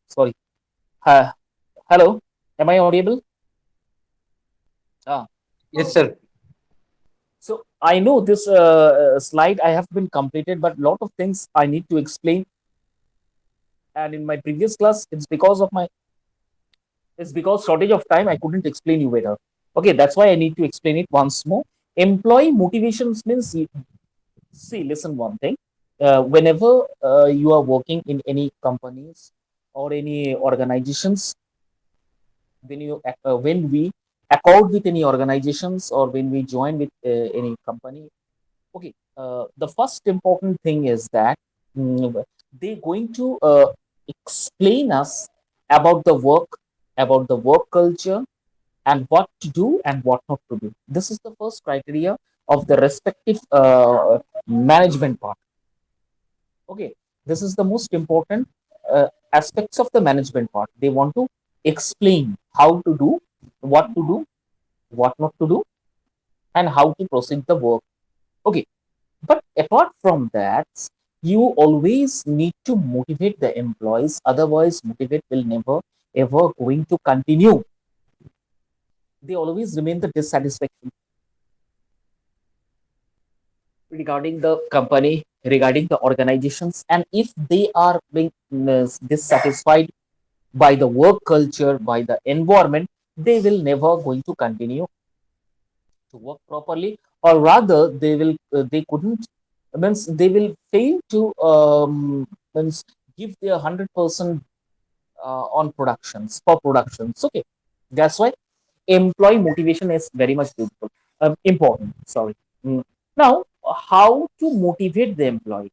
Sorry. Hello. Am I audible? Ah. Yes, sir. So I know this slide I have been completed, but lot of things I need to explain. And in my previous class, it's because shortage of time I couldn't explain you better. Okay, that's why I need to explain it once more. Employee motivations means, see, listen one thing. Whenever you are working in any companies or any organizations, when we accord with any organizations or when we join with any company, okay, the first important thing is that they're going to explain us about the work culture, and what to do and what not to do. This is the first criteria of the respective management part. Okay, this is the most important aspects of the management part. They want to explain how to do, what to do, what not to do, and how to proceed the work. Okay, but apart from that, you always need to motivate the employees. Otherwise, motivate will never ever going to continue. They always remain the dissatisfaction regarding the company, regarding the organizations, and if they are being dissatisfied by the work culture, by the environment, they will never going to continue to work properly, or rather they couldn't, means they will fail to means give their 100% on productions for productions. Okay, that's why employee motivation is very much beautiful, important, sorry. Mm. Now, how to motivate the employee?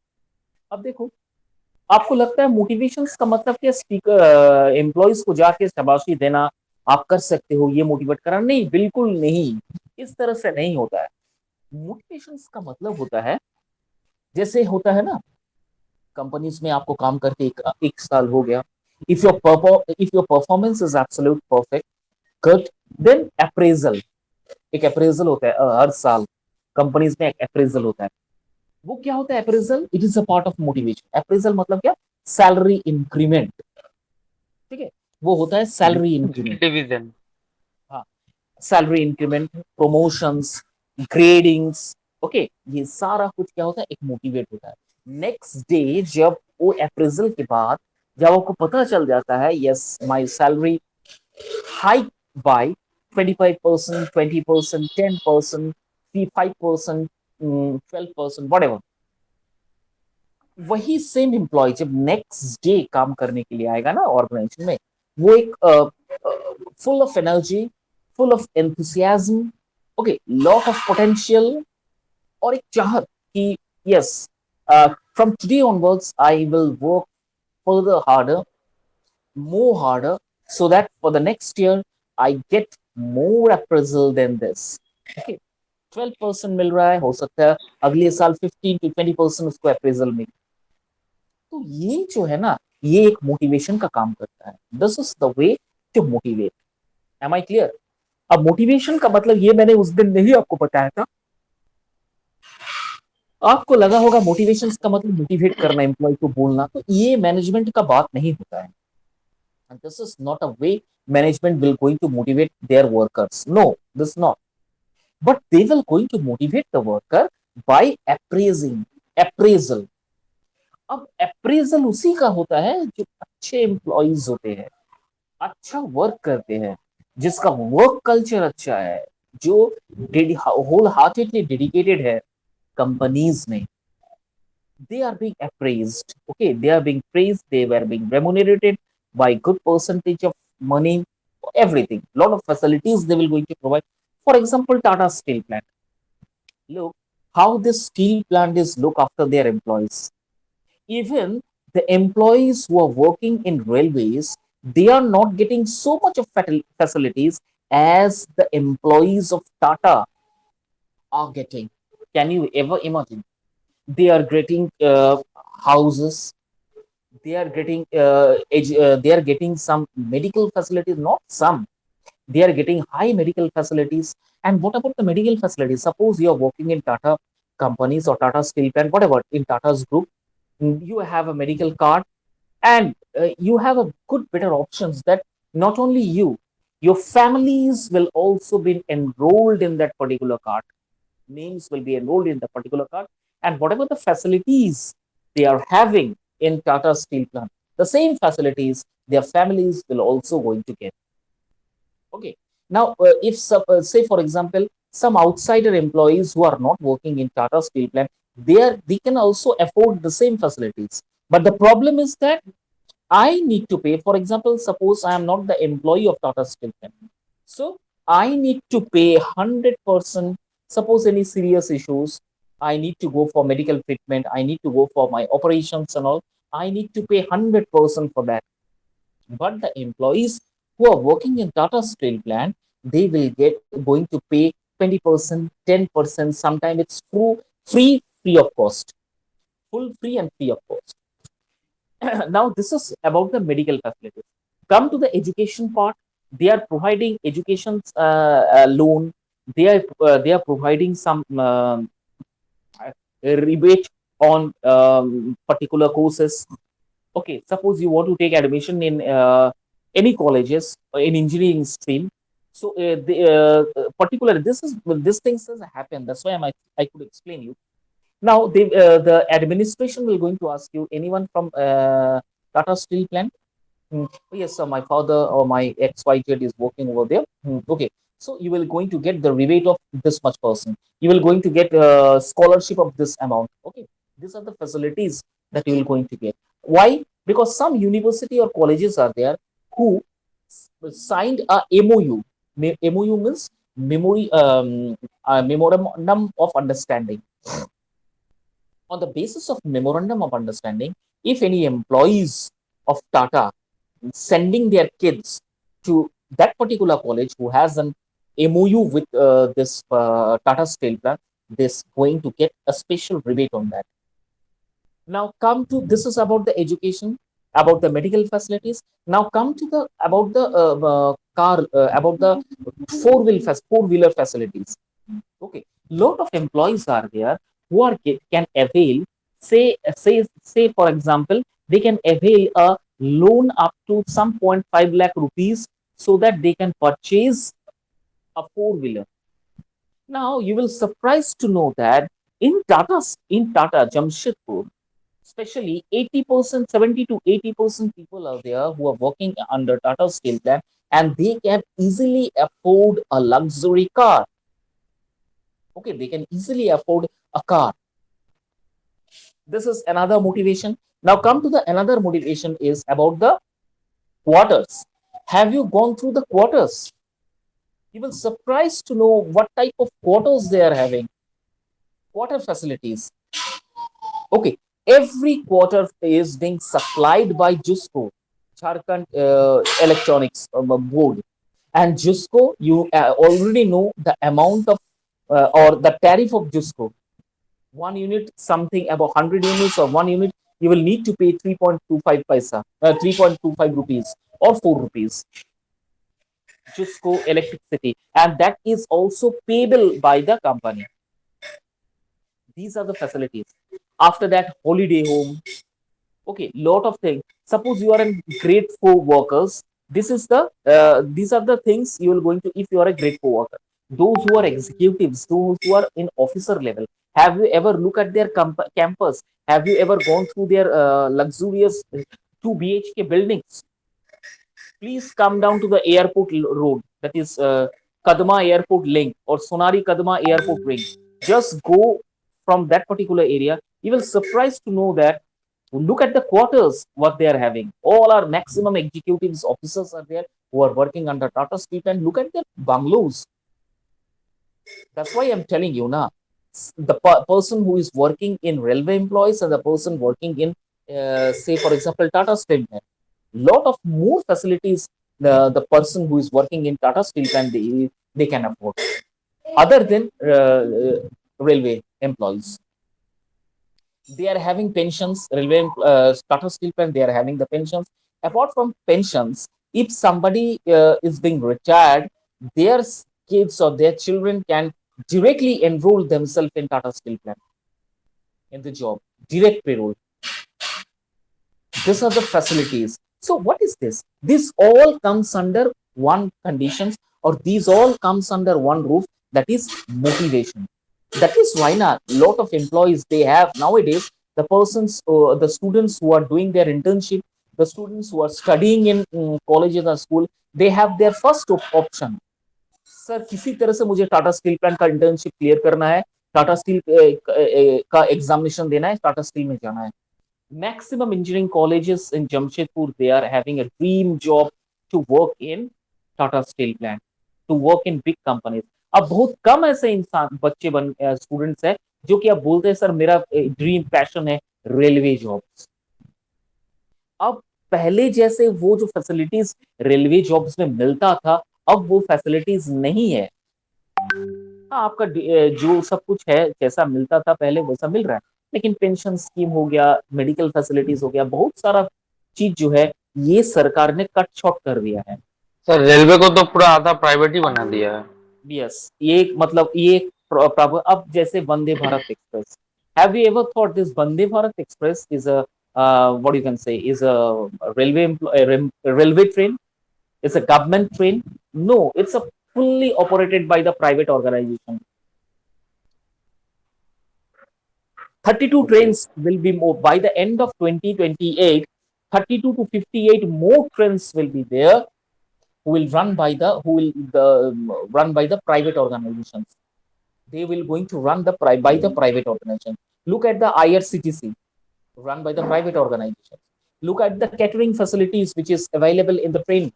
अब देखो, आपको लगता है motivation का मतलब क्या speaker employees को जाके शाबाशी देना, आप कर सकते हो, ये मोटिवेट करना? नहीं, बिल्कुल नहीं। इस तरह से नहीं होता है। मोटिवेशन का मतलब होता है, जैसे होता है ना, कंपनीज में आपको काम करके एक साल हो गया, if your performance is absolute perfect, good, then appraisal. एक अप्रेजल होता है हर साल कंपनीज में, एक अप्रेजल होता है। वो क्या होता है appraisal? It is a part of motivation. Appraisal मतलब क्या? Salary increment. ठीक है, वो होता है सैलरी इंक्रीमेंट। Division. हाँ, salary increment, promotions, gradings. Okay, ये सारा कुछ क्या होता है? एक मोटिवेट होता है। नेक्स्ट डे जब वो अप्रेजल के बाद जब आपको पता चल जाता है, yes, my salary hike by 25%, 20%, 10%, 5%, 12%, what ever, वही सेम एम्प्लॉय जब नेक्स्ट डे काम करने के लिए आएगा ना ऑर्गेनाइजेशन में, वो एक full of energy, full of enthusiasm, okay, lot of potential, और एक चाहत कि yes, from today onwards I will work further harder, more harder, so that for the next year I get more appraisal than this. Okay, 12% मिल रहा है, हो सकता है अगले साल 15 to 20% उसको अप्रेजल मिले। तो ये जो है ना, ये एक मोटिवेशन का काम करता है। This is the way to motivate. Am I clear? अब मोटिवेशन का मतलब ये मैंने उस दिन नहीं आपको बताया था। आपको लगा होगा मोटिवेशन का मतलब मोटिवेट करना, एम्प्लॉय को बोलना, तो ये मैनेजमेंट का बात नहीं होता है। And this is not a way management will going to motivate their workers. No, this is not. But they will going to motivate the worker by appraising, appraisal. अब अप्रेजल उसी का होता है जो अच्छे एम्प्लॉयज होते हैं, अच्छा वर्क करते हैं, जिसका वर्क कल्चर अच्छा है, जो होल हार्टेडली डेडिकेटेड है कंपनीज में। they are being appraised. Okay, they are being praised, they were being remunerated by good percentage of money, everything, lot of facilities they will going to provide. For example, Tata Steel Plant, look how this steel plant is look after their employees. Even the employees who are working in railways, they are not getting so much of facilities as the employees of Tata are getting. Can you ever imagine? They are getting houses, they are getting they are getting some medical facilities, not some, they are getting high medical facilities. And what about the medical facilities? Suppose you are working in Tata companies or Tata Steel Plant, whatever, in Tata's group, you have a medical card, And you have a good better options that not only you, your families will also be enrolled in that particular card. Names will be enrolled in the particular card, and whatever the facilities they are having in Tata Steel plant, the same facilities their families will also going to get. Okay. Now, if say for example, some outsider employees who are not working in Tata Steel plant, they can also afford the same facilities. But the problem is that I need to pay. For example, suppose I am not the employee of Tata Steel plant, so I need to pay 100%. Suppose any serious issues, I need to go for medical treatment. I need to go for my operations and all. I need to pay 100% for that. But the employees who are working in Tata Steel plant, they will get going to pay 20%, 10%. Sometimes it's free of cost, full free and free of cost. Now, this is about the medical facilities. Come to the education part. They are providing education loan. They are providing some rebate on particular courses. Okay, suppose you want to take admission in any colleges in engineering stream. So particularly this things has happened. That's why I could explain you. Now the administration will going to ask you, anyone from Tata Steel plant. Yes, sir, my father or my XYZ is working over there. Okay. So you will going to get the rebate of this much person. You will going to get scholarship of this amount. Okay. These are the facilities that you will going to get. Why? Because some university or colleges are there who signed a MOU. MOU means memorandum of understanding. On the basis of memorandum of understanding, if any employees of Tata sending their kids to that particular college who has an MOU with this Tata Steel plant, this going to get a special rebate on that. Now come to, this is about the education, about the medical facilities. Now come to the about the car about the four wheeler facilities. Okay, lot of employees are there who are can avail, say for example, they can avail a loan up to some 0.5 lakh rupees so that they can purchase a four wheeler. Now you will surprised to know that in Tata Jamshedpur, especially 80%, 70 to 80% people are there who are working under Tata Steel plant, and they can easily afford a luxury car. Okay, they can easily afford a car. This is another motivation. Now come to the another motivation is about the quarters. Have you gone through the quarters? You will surprised to know what type of quarters they are having. Quarter facilities. Okay, every quarter is being supplied by Jusco, Jharkhand Electronics Board. And Jusco, you already know the amount of or the tariff of Jusco. One unit, something about 100 units or one unit, you will need to pay 3.25 paisa, 3.25 rupees or 4 rupees. Jusco electricity. And that is also payable by the company. These are the facilities. After that, holiday home. Okay, lot of things. Suppose you are in grade 4 workers. This is the these are the things you will going to, if you are a grade 4 worker. Those who are executives, those who are in officer level, have you ever look at their campus? Have you ever gone through their luxurious 2 BHK buildings? Please come down to the airport road, that is Kadma Airport link or Sonari Kadma Airport ring. Just go from that particular area. You will surprised to know that, look at the quarters what they are having. All our maximum executives officers are there who are working under Tata Steel, and look at their bungalows. That's why I'm telling you now. The person who is working in railway employees and the person working in, say for example, Tata Steel, lot of more facilities the person who is working in Tata Steel plant they can afford, other than railway employees. They are having pensions. Railway Tata Steel plant, they are having the pensions. Apart from pensions, if somebody is being retired, their kids or their children can directly enroll themselves in Tata Steel plant in the job, direct payroll. These are the facilities. So what is this? This all comes under one conditions, or these all comes under one roof, that is motivation. That is why now lot of employees they have nowadays, the persons, the students who are doing their internship, the students who are studying in colleges or school, they have their first option. Sir किसी तरह से मुझे Tata steel plant का internship clear करना है, Tata steel का examination देना है, टाटा स्टील में जाना है. Maximum engineering colleges in Jamshedpur, they are having a dream job to work in Tata Steel plant, to work in big companies. अब बहुत कम ऐसे इंसान बच्चे स्टूडेंट्स हैं जो कि अब बोलते हैं सर मेरा ड्रीम पैशन है रेलवे जॉब्स. अब पहले जैसे वो जो फैसिलिटीज रेलवे जॉब्स में मिलता था, अब वो फैसिलिटीज नहीं है. हाँ, आपका जो सब कुछ है जैसा मिलता था पहले वैसा मिल रहा है, लेकिन पेंशन स्कीम हो गया, मेडिकल फैसिलिटीज हो गया, बहुत सारा चीज जो है ये सरकार ने कट शॉर्ट कर दिया है. सर रेलवे को तो पूरा आधा प्राइवेट ही बना दिया है। यस, ये मतलब ये अब जैसे Vande Bharat express, have you ever thought this Vande Bharat express is a what you can say is a railway railway train, is a government train? No, it's a fully operated by the private organization. 32 trains will be moved by the end of 2028. 32 to 58 more trains will be there who will run by the run by the private organizations. They will going to run by the private organization. Look at the IRCTC, run by the private organization. Look at the catering facilities which is available in the train,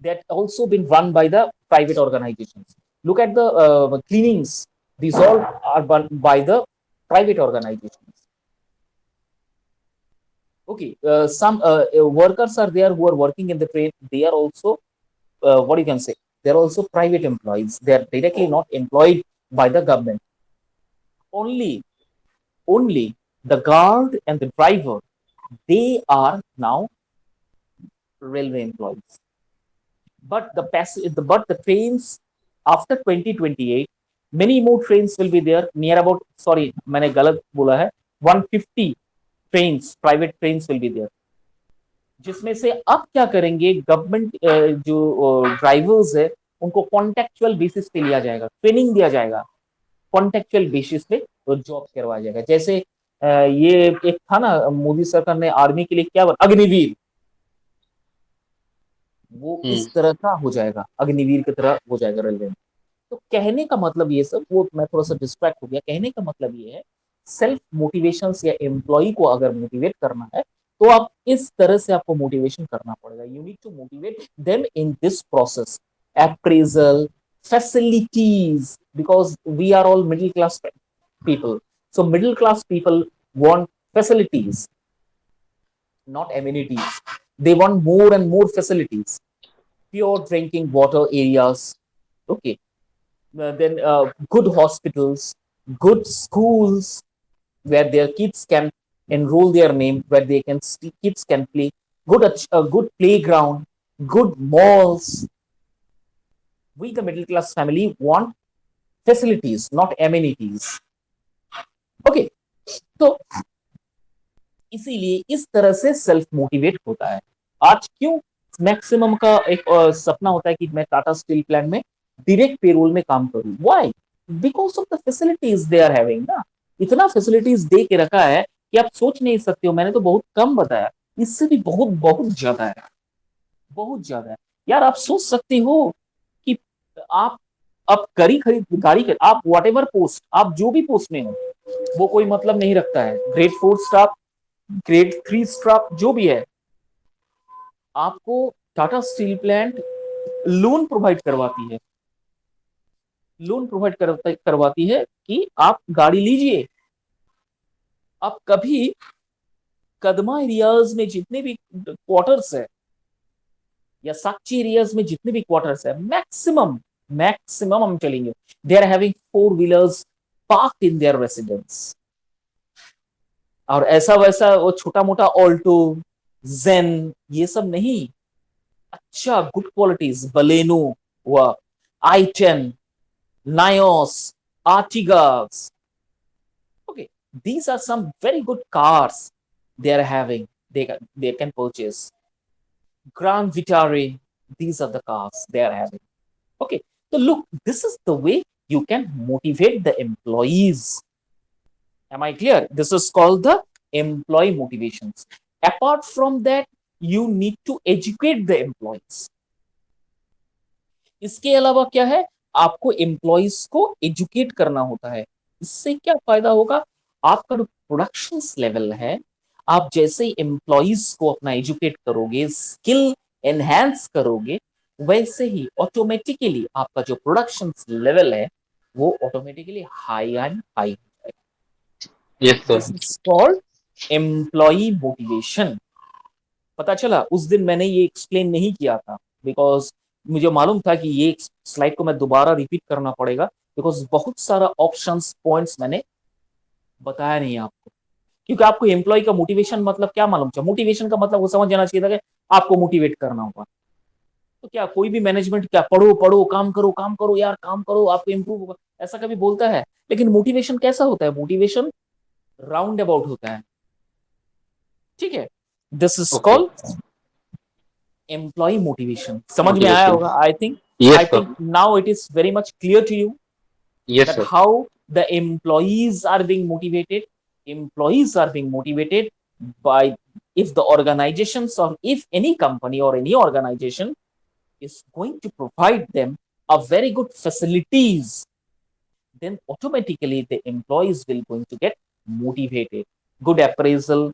that also been run by the private organizations. Look at the cleanings; these all are run by the private organizations. Okay, some workers are there who are working in the trade. They are also what you can say. They are also private employees. They are directly not employed by the government. Only the guard and the driver, they are now railway employees. But the trains after 2028, many more trains will be there. Near about, sorry, मैंने गलत बोला है, 150 trains, private trains will be there. जिसमें से अब क्या करेंगे government, जो ड्राइवर्स है उनको कॉन्टेक्चुअल बेसिस पे लिया जाएगा, ट्रेनिंग दिया जाएगा, कॉन्टेक्चुअल बेसिस पे तो जॉब करवाया जाएगा. जैसे ये एक था ना, मोदी सरकार ने आर्मी के लिए क्या अग्निवीर, वो इस तरह का हो जाएगा, अग्निवीर की तरह हो जाएगा रेलवे में. तो कहने का मतलब ये सब, वो मैं थोड़ा सा डिस्ट्रैक्ट हो गया. कहने का मतलब ये है, सेल्फ मोटिवेशन या एम्प्लॉय को अगर मोटिवेट करना है तो आप इस तरह से आपको मोटिवेशन करना पड़ेगा. You need to motivate them in this process, appraisal, facilities, because we are all middle class people. So middle class people want facilities, not amenities. They want more and more facilities, pure drinking water areas. Okay, then good hospitals, good schools where their kids can enroll their name, where they can kids can play, good playground, good malls. We the middle class family want facilities, not amenities. Okay, तो इसीलिए इस तरह से self motivate होता है. आज क्यों maximum का एक सपना होता है कि मैं टाटा स्टील प्लांट में डायरेक्ट पेरोल में काम करूं? Why? Because of the facilities they are having ना. इतना फैसिलिटीज दे के रखा है कि आप सोच नहीं सकते हो. मैंने तो बहुत कम बताया, इससे भी बहुत बहुत ज्यादा है, बहुत ज्यादा है. यार आप सोच सकते हो कि आप गाड़ी खरीद, आप वॉट एवर पोस्ट, आप जो भी पोस्ट में हो वो कोई मतलब नहीं रखता है, ग्रेड 4 स्टाफ, ग्रेड 3 स्टाफ, जो भी है, आपको Tata steel plant loan provide करवाती है, लोन प्रोवाइड करवाती है कि आप गाड़ी लीजिए. आप कभी कदमा एरियाज में जितने भी क्वार्टर्स है या साक्षी एरियाज में जितने भी क्वार्टर्स है, मैक्सिमम मैक्सिमम हम चलेंगे, they are having 4 wheelers park in their residence. और ऐसा वैसा वो छोटा मोटा ऑल्टो, जेन, ये सब नहीं. अच्छा गुड क्वालिटीज, बलेनो हुआ, i10, नायोस, आर्टिगास. Okay, these are some very good cars they are having. they can purchase. Grand Vitara, these are the cars they are having. Okay, so look, this is the way you can motivate the employees. Am I clear? This is called the employee motivations. Apart from that, you need to educate the employees. इसके अलावा क्या है, आपको employees को educate करना होता है. इससे क्या फायदा होगा, आपका जो प्रोडक्शन लेवल है, आप जैसे ही एम्प्लॉइज को अपना एजुकेट करोगे, स्किल एनहांस करोगे, वैसे ही ऑटोमेटिकली आपका जो प्रोडक्शन लेवल है वो ऑटोमेटिकली हाई एंड हाई हो जाएगा. Yes sir. This is called employee motivation. पता चला, उस दिन मैंने ये एक्सप्लेन नहीं किया था बिकॉज मुझे मालूम था कि ये स्लाइड को मैं दोबारा रिपीट करना पड़ेगा, बिकॉज बहुत सारा ऑप्शंस पॉइंट्स मैंने बताया नहीं आपको. क्योंकि आपको एम्प्लॉय का मोटिवेशन मतलब क्या मालूम था, मोटिवेशन का मतलब वो समझ जाना चाहिए था कि आपको मोटिवेट करना होगा. तो क्या कोई भी मैनेजमेंट क्या पढ़ो पढ़ो काम करो यार, काम करो आपको इंप्रूव होगा, ऐसा कभी बोलता है? लेकिन मोटिवेशन कैसा होता है? मोटिवेशन राउंड अबाउट होता है. ठीक है, this is okay. Called employee motivation. समझ में आया मोटिवेशन. होगा? I think yes I sir. think now it is very much clear to you yes that sir. how the employees are being motivated. Employees are being motivated by, if the organizations or if any company or any organization is going to provide them a very good facilities, then automatically the employees will going to get motivated. Good appraisal,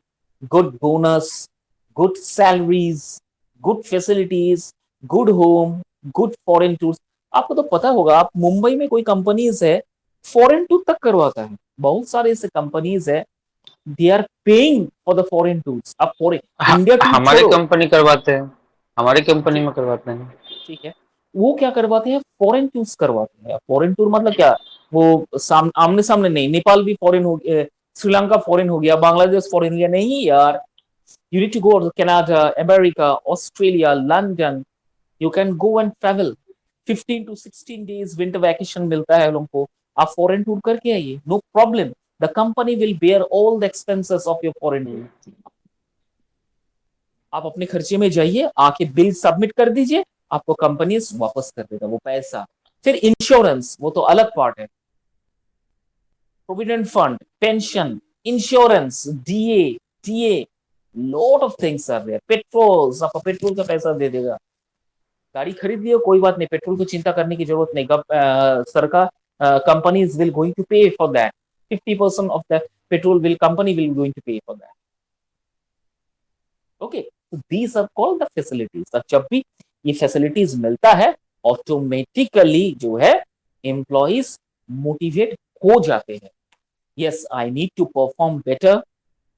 good bonus, good salaries, good facilities, good home, good foreign tours. आपको तो पता होगा, आप मुंबई में कोई companies है foreign tour तक करवाता है. बहुत सारे ऐसे कंपनीज है, they are paying for the foreign tours. आप फॉरेन इंडिया टूर हमारे छोड़ो. कंपनी करवाते हैं, हमारी कंपनी ठीक में करवाते हैं. ठीक है, वो क्या करवाते हैं, फॉरेन टूर्स करवाते हैं. फॉरेन टूर मतलब क्या, वो आमने सामने नहीं, नेपाल भी फॉरेन हो गया, श्रीलंका फॉरेन हो गया, बांग्लादेश फॉरेन हो गया, नहीं यार. You need to go to Canada, America, Australia, London. You can go and travel. 15 to 16 days winter vacation मिलता है लोगों को. आप फॉरेन टूर करके आइए, no problem. The company will bear all the expenses of your foreign tour. आप अपने खर्चे में जाइए, आके बिल सबमिट कर दीजिए, आपको कंपनी वापस कर देगा वो पैसा. फिर इंश्योरेंस, वो तो अलग पार्ट है. Provident fund, pension, insurance, DA, TA, lot of things are there. Petrol, आपका पेट्रोल का पैसा दे देगा. गाड़ी खरीद लियो, कोई बात नहीं, पेट्रोल को चिंता करने की जरूरत नहीं. सरकार, companies will going to pay for that. 50% of the petrol will company will going to pay for that. Okay, तो these are called the facilities. और जब भी ये फैसिलिटीज मिलता है, ऑटोमेटिकली जो है एम्प्लॉइज मोटिवेट हो जाते हैं. Yes, I need to perform better,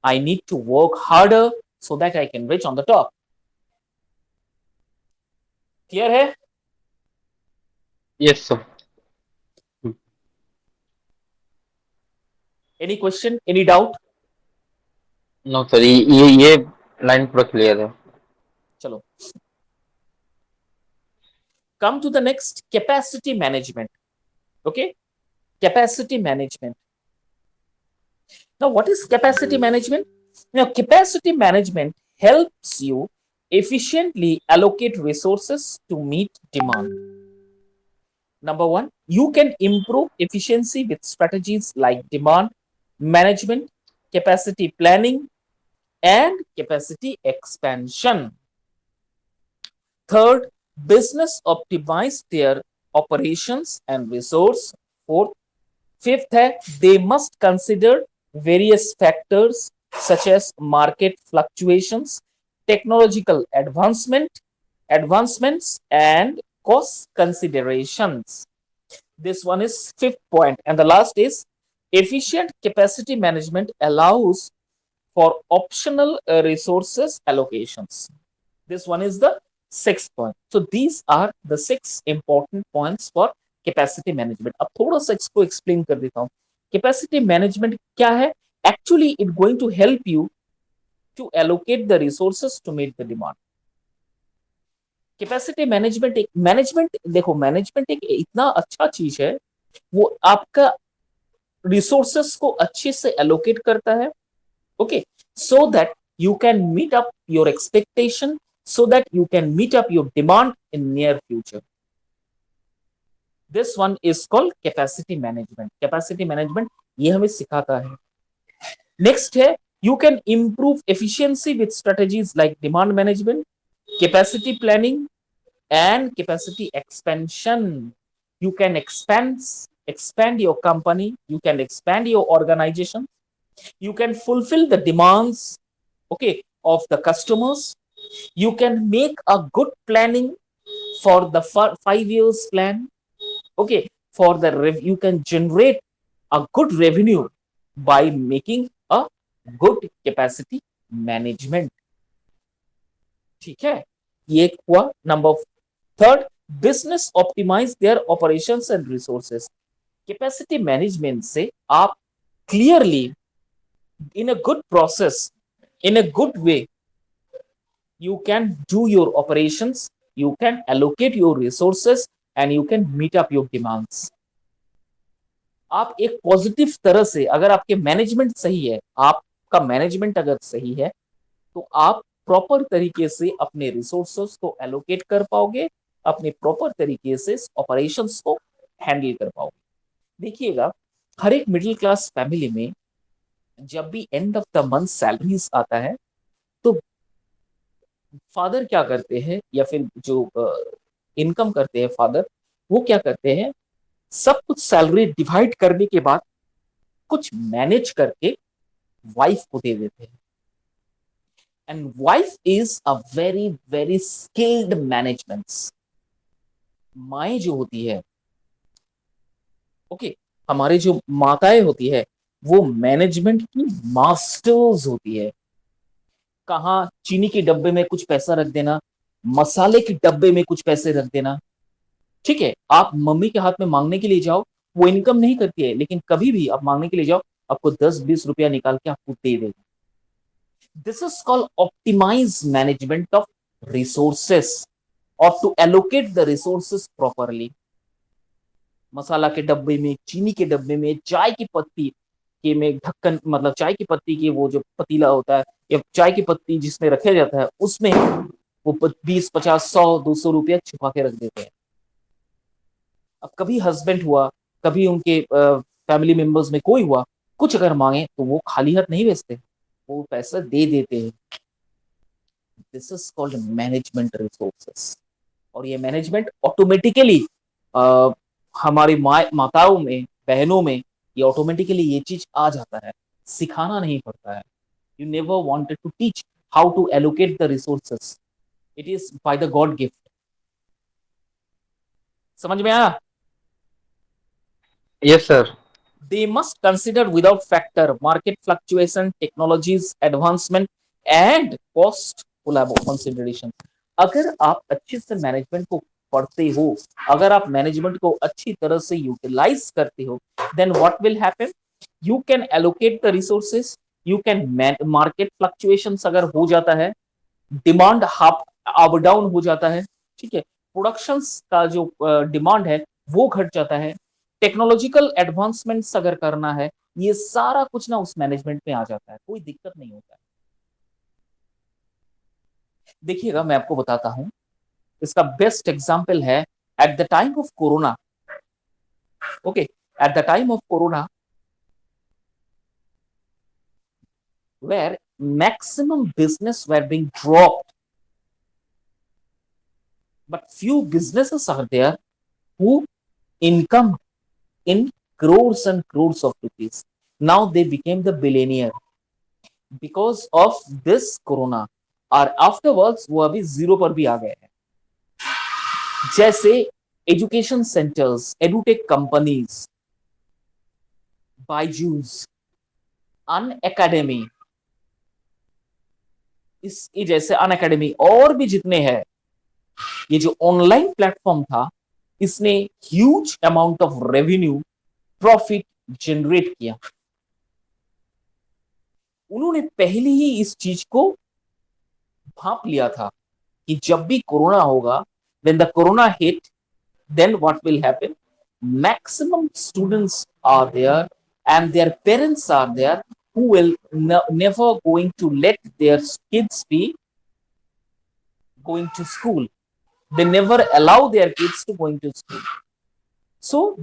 I need to work harder so that I can reach on the top. Clear है? Yes sir. Any question, any doubt? No sir, ये line पूरा clear है. चलो, come to the next, capacity management. Okay, capacity management. Now what is capacity management? Now capacity management helps you efficiently allocate resources to meet demand. Number one, you can improve efficiency with strategies like demand management, capacity planning, and capacity expansion. Third, business optimize their operations and resource. Fourth, fifth है, they must consider various factors such as market fluctuations, technological advancements, and cost considerations. This one is fifth point. And the last is efficient capacity management allows for optional resources allocations. This one is the sixth point. So these are the 6 important points for capacity management. अब थोड़ा सा इसको explain कर देता हूं. Capacity management क्या है? Actually it going to help you to allocate the resources to meet the demand. Capacity management देखो, मैनेजमेंट एक इतना अच्छा चीज है, वो आपका रिसोर्सेस को अच्छे से एलोकेट करता है. Okay, so that you can meet up your expectation so that you can meet up your demand in near future. This one is called capacity management. Capacity management ये हमें सिखाता है. Next है, you can improve efficiency with strategies like demand management, capacity planning, and capacity expansion. You can expand your company, you can expand your organization, you can fulfill the demands, okay, of the customers. You can make a good planning for the 5 years plan, okay, for the you can generate a good revenue by making a good capacity management. ठीक है, ये हुआ number third. Business optimise their operations and resources. Capacity management से आप clearly in a good process, in a good way, you can do your operations, you can allocate your resources, and you can meet up your demands. आप एक positive तरह से, अगर आपके management सही है, आपका मैनेजमेंट अगर सही है, तो आप प्रॉपर तरीके से अपने रिसोर्सेस को एलोकेट कर पाओगे, अपने प्रॉपर तरीके से ऑपरेशंस को हैंडल कर पाओगे. देखिएगा, हर एक मिडिल क्लास फैमिली में जब भी end of the month salaries आता है, तो फादर क्या करते हैं, या फिर जो इनकम करते हैं फादर, वो क्या करते हैं, सब कुछ सैलरी डिवाइड करने के बाद कुछ मैनेज करके वाइफ को दे देते हैं. And wife is a very very skilled management. माएँ जो होती है, ओके, हमारे जो माताएं होती है, वो मैनेजमेंट की मास्टर्स होती है. कहाँ चीनी के डब्बे में कुछ पैसा रख देना, मसाले के डब्बे में कुछ पैसे रख देना. ठीक है, आप मम्मी के हाथ में मांगने के लिए जाओ, वो इनकम नहीं करती है, लेकिन कभी भी आप मांगने के लिए जाओ, आपको 10-20 रुपया निकाल के आपको दे देगी. This is called optimize management of resources, और to allocate the resources properly. मसाला के डब्बे में, चीनी के डब्बे में, चाय की पत्ती के में ढक्कन, मतलब चाय की पत्ती की वो जो पतीला होता है, या चाय की पत्ती जिसमें रखा जाता है, उसमें वो 20, 50, 100, 200 रुपया छुपा के रख देते हैं. अब कभी हस्बैंड हुआ, कभी उनके फैमिली मेंबर्स में कोई हुआ, कुछ अगर मांगे तो वो खाली हाथ नहीं भेजते, वो पैसा दे देते हैं. This is called management resources. और ये मैनेजमेंट ऑटोमेटिकली हमारी माताओं में, बहनों में, ये ऑटोमेटिकली ये चीज आ जाता है, सिखाना नहीं पड़ता है. You never wanted to teach how to allocate the resources, it is by the god gift. समझ में आया? Yes, sir. They must consider without factor market fluctuation, technologies advancement, and cost consideration. अगर आप अच्छे से मैनेजमेंट को पढ़ते हो, अगर आप मैनेजमेंट को अच्छी तरह से यूटिलाइज करते हो, then what will happen? You can allocate the resources, you can market fluctuations अगर हो जाता है, डिमांड अप डाउन हो जाता है, ठीक है, प्रोडक्शन का जो डिमांड है वो घट जाता है, टेक्नोलॉजिकल एडवांसमेंट्स अगर करना है, ये सारा कुछ ना उस मैनेजमेंट में आ जाता है, कोई दिक्कत नहीं होता है. देखिएगा, मैं आपको बताता हूं, इसका बेस्ट एग्जांपल है at the time of corona. Okay, at the time of corona, where maximum business were being dropped, but few businesses are there who income in crores and crores of rupees. Now they became the billionaire because of this corona. और afterwards वो अभी zero पर भी आ गए हैं. जैसे education centres, edutech companies, Byju's, Unacademy, इसके जैसे अन एकेडमी और भी जितने हैं, ये जो ऑनलाइन प्लेटफॉर्म था, इसने huge amount of revenue, profit generate किया. उन्होंने पहले ही इस चीज को भाप लिया था कि जब भी कोरोना होगा, when the corona hit, then what will happen? Maximum students are there and their parents are there who will never going to let their kids be going to school. They never allow their kids to going to school. So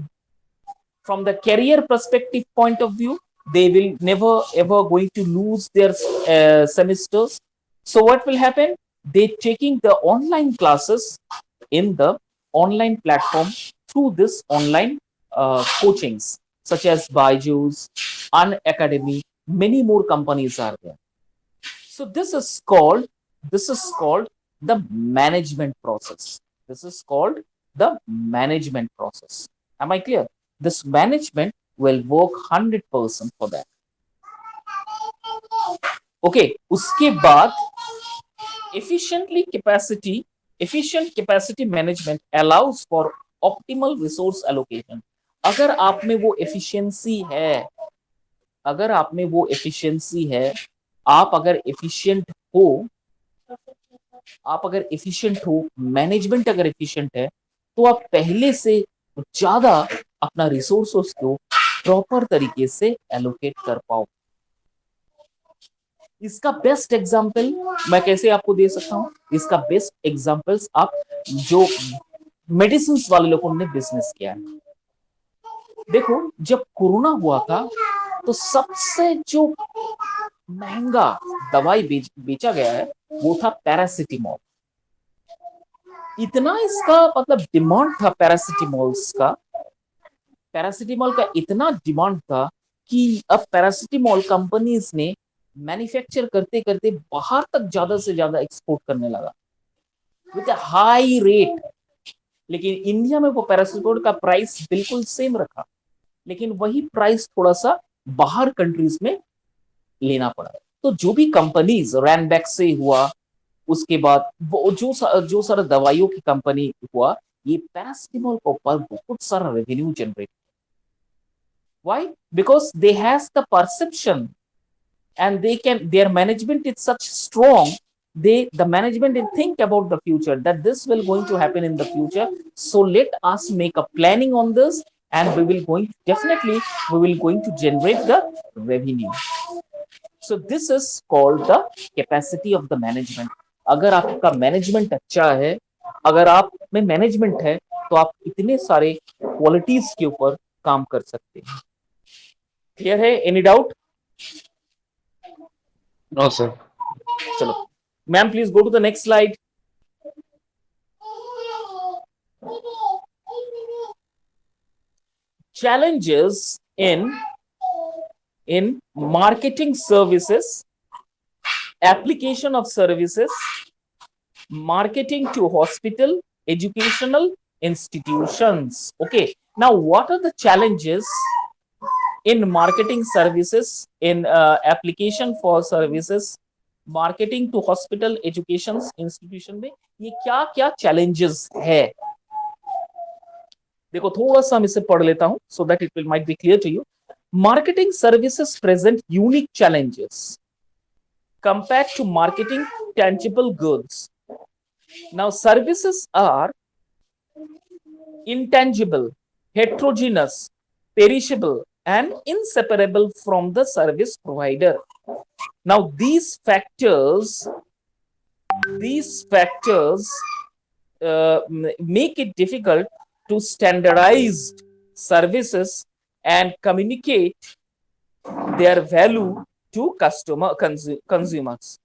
from the career perspective point of view, they will never ever going to lose their semesters. So what will happen? They taking the online classes in the online platform through this online coachings such as Byju's, Unacademy. Many more companies are there. So this is called the management process. This is called the management process. Am I clear? This management will work 100% for that. Okay, उसके बाद efficient capacity management allows for optimal resource allocation. अगर आप में वो efficiency है, अगर आप में वो efficiency है, आप अगर efficient हो, आप अगर एफिशिएंट हो, मैनेजमेंट अगर एफिशिएंट है, तो आप पहले से ज्यादा अपना रिसोर्सेस को प्रॉपर तरीके से एलोकेट कर पाओ. इसका बेस्ट एग्जांपल मैं कैसे आपको दे सकता हूं? इसका बेस्ट एग्जांपल्स आप जो मेडिसिन वाले लोगों ने बिजनेस किया है. देखो, जब कोरोना हुआ था तो सबसे जो महंगा दवाई बेचा गया है वो था पैरासिटामोल. इतना इसका मतलब डिमांड था पैरासिटामोल का इतना डिमांड था कि अब पैरासिटामोल कंपनीज ने मैन्युफैक्चर करते करते बाहर तक ज्यादा से ज्यादा एक्सपोर्ट करने लगा विद हाई रेट. लेकिन इंडिया में वो पैरासिटामोल का प्राइस बिल्कुल सेम रखा, लेकिन वही प्राइस थोड़ा सा बाहर कंट्रीज में लेना पड़ा. तो जो भी कंपनीज रैनबैक से हुआ, उसके बाद वो जो सारा दवाइयों की कंपनी हुआ, ये पैरासिटामोल के ऊपर बहुत सारा revenue generate. Why? Because they has the perception and their management is such strong. The management will think about the future, that this will going to happen in the future, so let us make a planning on this, and we will going to generate the revenue. So this is called the capacity of the management. अगर आपका management अच्छा है, अगर आप में management है, तो आप इतने सारे क्वालिटीज के ऊपर काम कर सकते हैं. क्लियर है? Any doubt? No, sir. चलो ma'am, please go to the next slide. Challenges in marketing services, application of services, marketing to hospital, educational institutions. Okay, now what are the challenges in marketing services, in application for services, marketing to hospital, education institution में ये क्या क्या challenges है? देखो, थोड़ा सा हम इसे पढ़ लेता हूं so that it will might be clear to you. Marketing services present unique challenges compared to marketing tangible goods. Now services are intangible, heterogeneous, perishable, and inseparable from the service provider. Now these factors make it difficult to standardize services and communicate their value to consumers.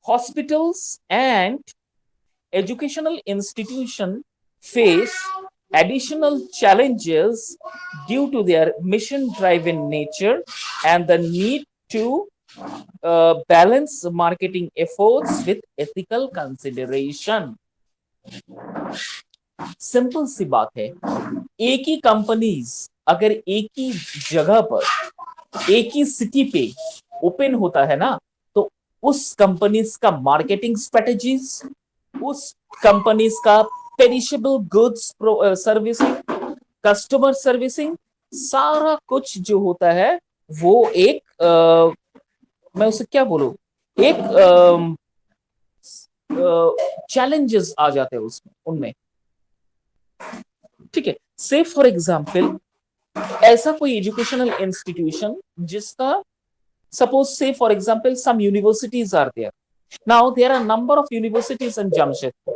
Hospitals and educational institutions face additional challenges due to their mission-driven nature and the need to balance marketing efforts with ethical consideration. Simple सी बात है, एक ही companies अगर एक ही जगह पर एक ही city पे ओपन होता है ना, तो उस कंपनीज का मार्केटिंग स्ट्रेटजीज, उस कंपनीज का perishable goods servicing, customer servicing, सारा कुछ जो होता है वो एक मैं उसे क्या बोलूं, एक चैलेंजेस आ जाते हैं उसमें उनमें. ठीक है, से फॉर एग्जाम्पल ऐसा कोई एजुकेशनल इंस्टीट्यूशन जिसका Suppose, say for example, some universities are there. Now there are a number of universities in Jamshedpur.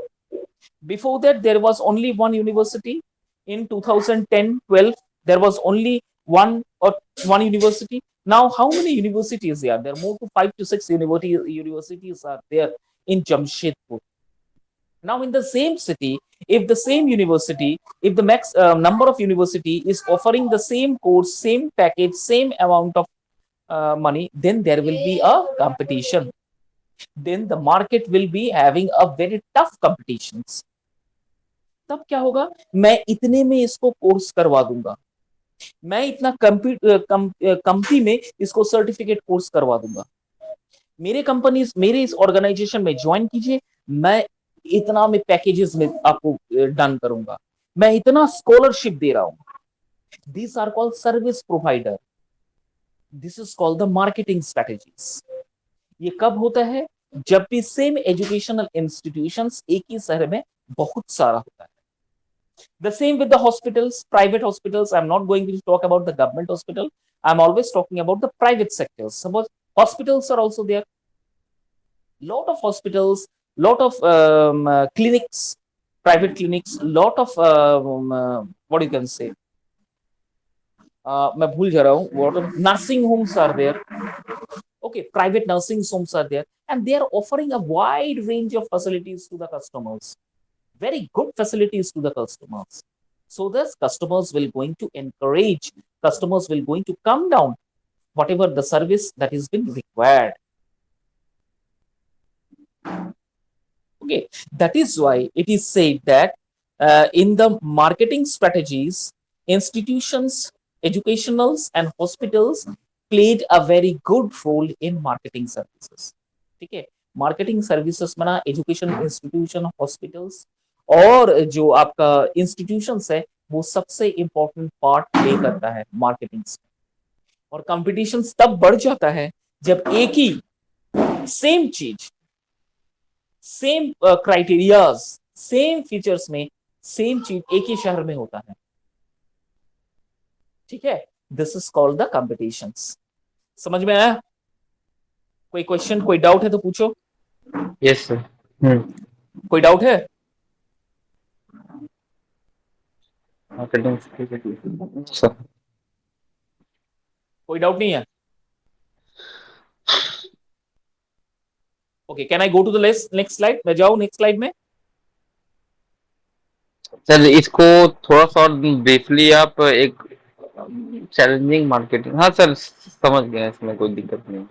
Before that there was only one university. In 2010-12 there was only one university. Now how many universities there are? There are more to 5 to 6 universities are there in Jamshedpur. Now in the same city, if the same university, if the max number of university is offering the same course, same package, same amount of money, then there will be a competition. Then the market will be having a very tough competitions. तब क्या होगा, मैं इतने में इसको course करवा दूंगा, मैं इतना कंपनी में इसको सर्टिफिकेट कोर्स करवा दूंगा, मेरे कंपनी मेरे इस ऑर्गेनाइजेशन में ज्वाइन कीजिए, मैं इतना में पैकेजेस में आपको डन करूंगा, मैं इतना स्कॉलरशिप दे रहा हूं. This are called service provider. This is called the marketing strategies. ये कब होता है? जब भी सेम एजुकेशनल इंस्टीट्यूशंस एक ही शहर में बहुत सारा होता है. The same with the hospitals, private hospitals. I'm not going to talk about the government hospital. I'm always talking about the private sectors. Suppose hospitals are also there. Lot of hospitals, lot of clinics, private clinics, lot of what you can say. मैं भूल जा रहा हूँ. What of nursing homes are there? Okay, private nursing homes are there, and they are offering a wide range of facilities to the customers. Very good facilities to the customers. So thus customers will going to encourage, customers will going to come down whatever the service that is been required. Okay, that is why it is said that in the marketing strategies, institutions, educationals and hospitals played a very good role in marketing services. ठीक है, marketing services में ना education institution, hospitals और जो आपका institutions है वो सबसे इंपॉर्टेंट पार्ट प्ले करता है मार्केटिंग में. और कंपटीशन तब बढ़ जाता है जब एक ही सेम चीज, सेम क्राइटेरियाज, सेम फीचर्स में सेम चीज एक ही शहर में होता है. ठीक है, this is called the competitions. समझ में आया? कोई क्वेश्चन, कोई डाउट है तो पूछो. Yes sir. कोई डाउट है? सर कोई डाउट नहीं है? Okay, can I go to the next slide? मैं जाऊं नेक्स्ट स्लाइड में? सर इसको थोड़ा सा ब्रीफली आप एक चैलेंजिंग मार्केटिंग. हाँ सर समझ गया, इसमें कोई दिक्कत नहीं.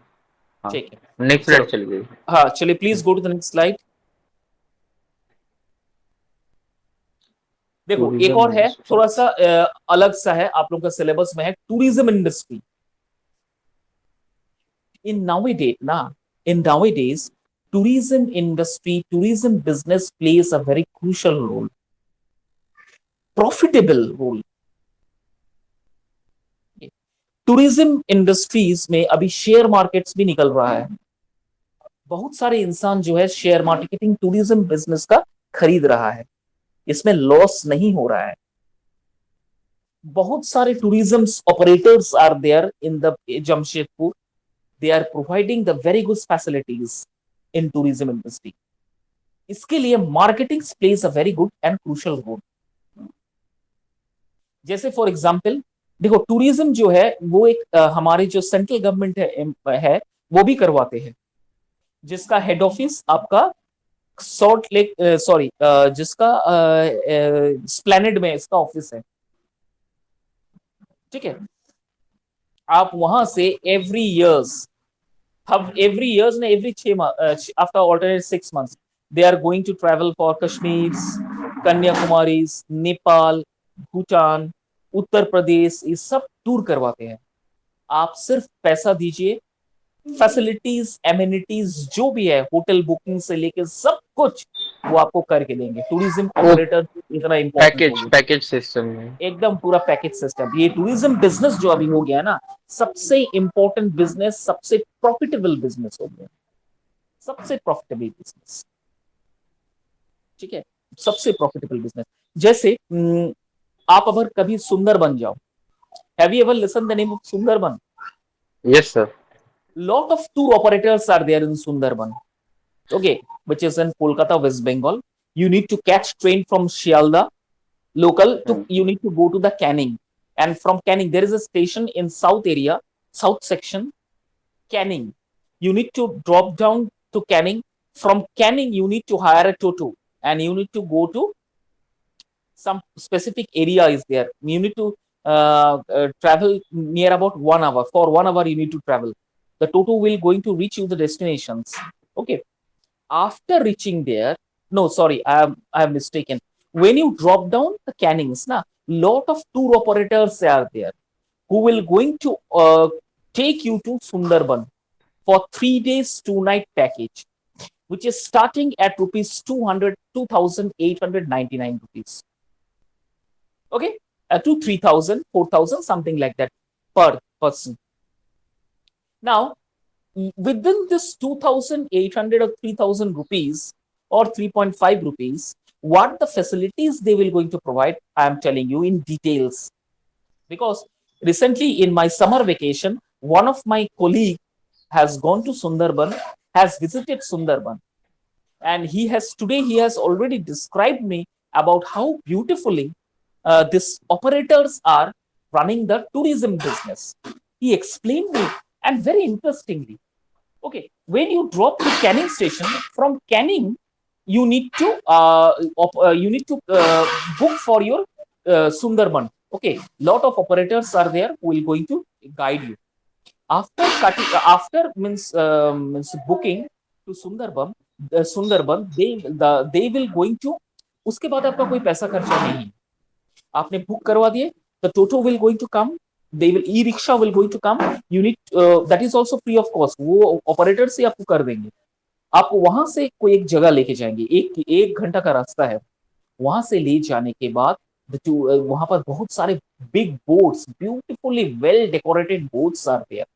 हाँ ठीक है, नेक्स्ट चलो. स्लाइड चल गई. हाँ चलिए, please go to the next slide. देखो एक और है, थोड़ा सा अलग सा है, आप लोगों का सिलेबस में है, tourism industry. In nowadays tourism industry, tourism business plays a very crucial role, profitable role. Tourism industries में अभी शेयर मार्केट्स भी निकल रहा है. बहुत सारे इंसान जो है शेयर मार्केटिंग टूरिज्म बिजनेस का खरीद रहा है, इसमें लॉस नहीं हो रहा है. बहुत सारे tourism operators are there in the Jamshedpur. They are providing the very good facilities in tourism industry. इसके लिए marketing plays a very good and crucial role. जैसे फॉर एग्जांपल देखो, टूरिज्म जो है वो एक हमारे जो सेंट्रल गवर्नमेंट है वो भी करवाते हैं, जिसका हेड ऑफिस आपका सॉल्ट लेक, सॉरी जिसका स्प्लैनेड में इसका ऑफिस है. ठीक है, आप वहां से एवरी इयर्स ना every 6 after alternate 6 months they are going to travel for Kashmir, Kanyakumari, Nepal, Bhutan, Uttar Pradesh, ये सब टूर करवाते हैं. आप सिर्फ पैसा दीजिए, फैसिलिटीज, एमिनिटीज जो भी है, होटल बुकिंग से लेकर सब कुछ वो आपको करके देंगे. टूरिज्म ऑपरेटर इतना इंपॉर्टेंट पैकेज सिस्टम में एकदम पूरा पैकेज सिस्टम. ये टूरिज्म बिजनेस जो अभी हो गया ना, सबसे इंपॉर्टेंट बिजनेस, सबसे प्रॉफिटेबल बिजनेस हो गया, सबसे प्रॉफिटेबल बिजनेस. ठीक है, सबसे प्रॉफिटेबल बिजनेस. जैसे आप अगर कभी सुंदरबन जाओ, have you ever listen the name of Sundarban? Yes sir. lot of tour operators are there in Sundarban, okay, which is in Kolkata, West Bengal. You need to catch train from Shialda local to, Hmm. you need to go to the Canning, and from Canning there is a station in south area, south section, Canning. You need to drop down to Canning. From Canning you need to hire a toto, and you need to go to some specific area is there. You need to travel near about 1 hour. For 1 hour, you need to travel. The Toto will going to reach you the destinations. Okay. After reaching there, no, sorry, I have mistaken. When you drop down the Cannings, na, lot of tour operators are there who will going to take you to Sundarban for 3 days, 2 night package, which is starting at rupees 200, 2,899 rupees. Okay, to 3,000, 4,000, something like that per person. Now, within this 2,800 or 3,000 rupees or 3.5 rupees, what the facilities they will going to provide, I am telling you in details. Because recently in my summer vacation, one of my colleague has gone to Sundarban, has visited Sundarban, and he has already described me about how beautifully these operators are running the tourism business. He explained me, and very interestingly, okay, when you drop to Canning station, from Canning you need to book for your Sundarban. Okay, lot of operators are there who will going to guide you. After cutting, after means booking to Sundarban, they will going to, उसके बाद आपका कोई पैसा खर्चा नहीं है. आपने book करवा दिए, the Toto will going to come, they will, e-rickshaw will going to come, you need that is also free of cost, वो ऑपरेटर से आपको कर देंगे. आपको वहां से कोई एक जगह लेके जाएंगे, एक एक घंटा का रास्ता है. वहां से ले जाने के बाद वहां पर बहुत सारे big boats, beautifully well decorated boats are there.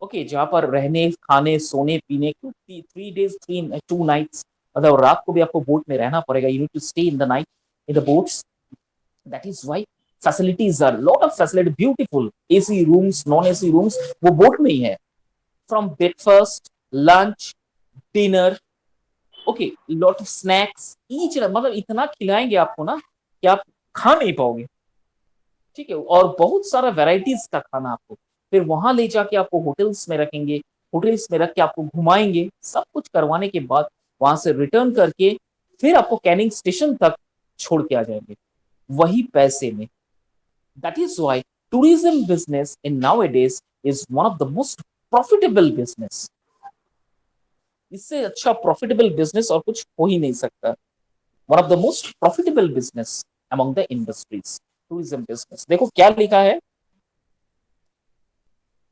Okay, जहाँ पर रहने, खाने, सोने, पीने, 3 days 2 nights, मतलब रात को भी आपको बोट में रहना पड़ेगा. You need to stay in the night in the boats. That is why facilities are lot of facility, beautiful AC rooms, non AC rooms वो बोट में ही है. From breakfast, lunch, dinner, okay, lot of snacks, each मतलब इतना खिलाएंगे आपको ना कि आप खा नहीं पाओगे. ठीक है, और बहुत सारा वेराइटीज का खाना आपको. फिर वहां ले जाके आपको होटल्स में रखेंगे, होटल्स में रख के आपको घुमाएंगे, सब कुछ करवाने के बाद वहां से रिटर्न करके फिर आपको कैनिंग स्टेशन तक छोड़ के आ जाएंगे वही पैसे में. That is why tourism business in nowadays is one of the most profitable business. इससे अच्छा प्रॉफिटेबल बिजनेस और कुछ हो ही नहीं सकता. One of the most profitable business among the industries, tourism business. देखो क्या लिखा है.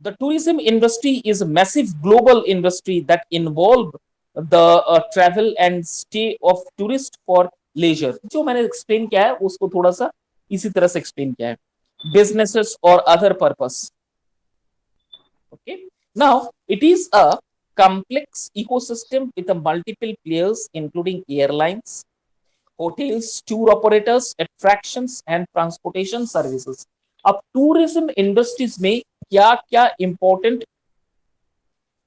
The tourism industry is a massive global industry that involve the travel and stay of tourists for leisure. जो मैंने एक्सप्लेन किया है उसको थोड़ा सा इसी तरह से एक्सप्लेन किया है. Businesses or other purpose. Okay. Now it is a complex ecosystem with a multiple players including airlines, hotels, tour operators, attractions and transportation services. अब टूरिज्म इंडस्ट्रीज में क्या क्या इंपॉर्टेंट